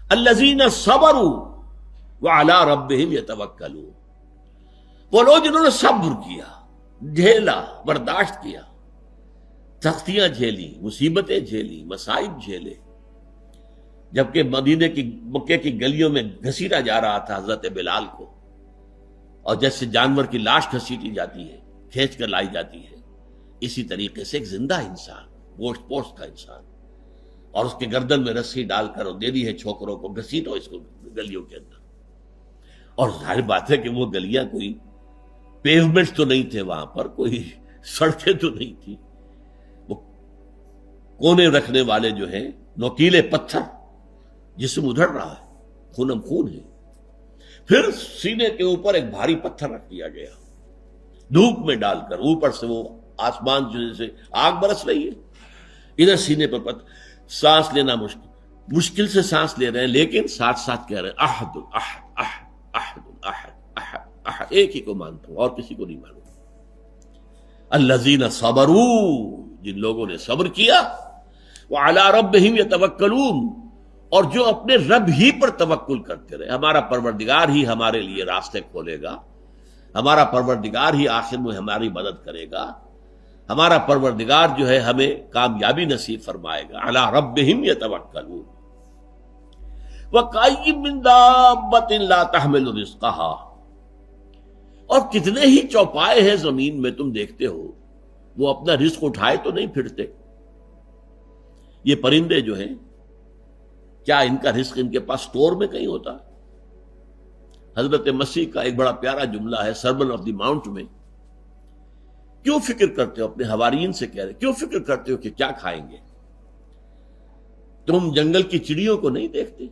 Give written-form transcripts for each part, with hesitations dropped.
الذین صبروا وعلی ربہم یتوکلون، وہ لوگ جنہوں نے صبر کیا، جھیلا، برداشت کیا، سختیاں جھیلی، مصیبتیں جھیلی، مصائب جھیلے، جبکہ مکے کی گلیوں میں گھسیٹا جا رہا تھا حضرت بلال کو، اور جیسے جانور کی لاش گھسیٹی جاتی ہے، کھینچ کر لائی جاتی ہے، اسی طریقے سے ایک زندہ انسان، گوشت پوشت کا انسان، اور اس کے گردن میں رسی ڈال کر دے دی ہے چھوکروں کو، گھسیٹو اس کو گلیوں کے اندر۔ اور ظاہر بات ہے کہ وہ گلیاں کوئی پیومنٹ تو نہیں تھے، وہاں پر کوئی سڑکیں تو نہیں تھی، وہ کونے رکھنے والے جو ہیں نوکیلے پتھر، جسم ادھڑ رہا ہے، خونم خون ہے، پھر سینے کے اوپر ایک بھاری پتھر رکھ دیا گیا، دھوپ میں ڈال کر، اوپر سے وہ آسمان جو جیسے آگ برس رہی ہے، ادھر سینے پر پتھر، سانس لینا مشکل سے سانس لے رہے ہیں، لیکن ساتھ ساتھ کہہ رہے ہیں احد احد احد احد احد احد احد، ایک ہی کو مانتا ہوں اور کسی کو نہیں مانوں۔ الذین صبروا، جن لوگوں نے صبر کیا، وعلی ربہم یتوکلون، اور جو اپنے رب ہی پر توکل کرتے رہے، ہمارا پروردگار ہی ہمارے لیے راستے کھولے گا، ہمارا پروردگار ہی آخر میں ہماری مدد کرے گا، ہمارا پروردگار جو ہے ہمیں کامیابی نصیب فرمائے گا۔ علی ربہم یتوکلون۔ وَكَأَيٍّ مِّن دَابَّةٍ لَا تَحْمِلُ رِزْقَهَا، اور کتنے ہی چوپائے ہیں زمین میں تم دیکھتے ہو، وہ اپنا رزق اٹھائے تو نہیں پھرتے۔ یہ پرندے جو ہیں، کیا ان کا رزق ان کے پاس سٹور میں کہیں ہوتا؟ حضرت مسیح کا ایک بڑا پیارا جملہ ہے سرمن آف دی ماؤنٹ میں، کیوں فکر کرتے ہو، اپنے حواریین سے کہہ رہے، کیوں فکر کرتے ہو کہ کیا کھائیں گے؟ تم جنگل کی چڑیوں کو نہیں دیکھتے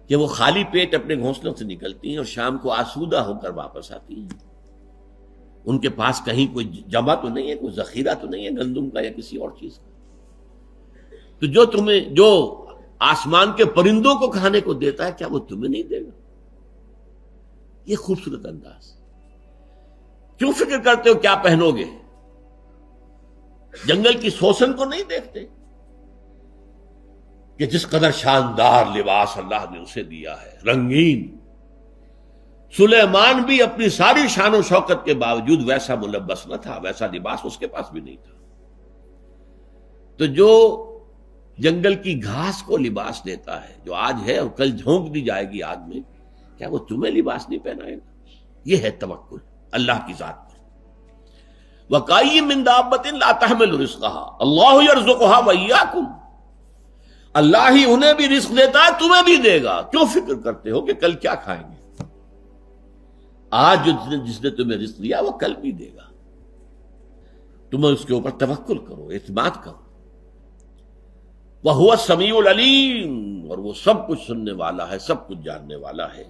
کہ وہ خالی پیٹ اپنے گھونسلوں سے نکلتی ہیں اور شام کو آسودہ ہو کر واپس آتی ہیں؟ ان کے پاس کہیں کوئی جمع تو نہیں ہے، کوئی ذخیرہ تو نہیں ہے گندم کا یا کسی اور چیز کا۔ تو جو آسمان کے پرندوں کو کھانے کو دیتا ہے، کیا وہ تمہیں نہیں دے گا؟ یہ خوبصورت انداز۔ کیوں فکر کرتے ہو کیا پہنو گے؟ جنگل کی سوسن کو نہیں دیکھتے کہ جس قدر شاندار لباس اللہ نے اسے دیا ہے، رنگین۔ سلیمان بھی اپنی ساری شان و شوکت کے باوجود ویسا ملبس نہ تھا، ویسا لباس اس کے پاس بھی نہیں تھا۔ تو جو جنگل کی گھاس کو لباس دیتا ہے، جو آج ہے اور کل جھونک دی جائے گی آگ میں، کیا وہ تمہیں لباس نہیں پہنائے گا؟ یہ ہے توکل اللہ کی ذات پر۔ وَكَأَيٍّ مِّن دَابَّةٍ لَا تَحْمِلُ رِزْقَهَا اللَّهُ يَرْزُقُهَا وَإِيَّاكُمْ، اللہ ہی انہیں بھی رزق دیتا ہے، تمہیں بھی دے گا۔ کیوں فکر کرتے ہو کہ کل کیا کھائیں گے؟ آج جس نے تمہیں رزق دیا وہ کل بھی دے گا، تمہیں اس کے اوپر توکل کرو، اعتماد کرو۔ وَهُوَ السَّمِيعُ الْعَلِيمُ، اور وہ سب کچھ سننے والا ہے، سب کچھ جاننے والا ہے۔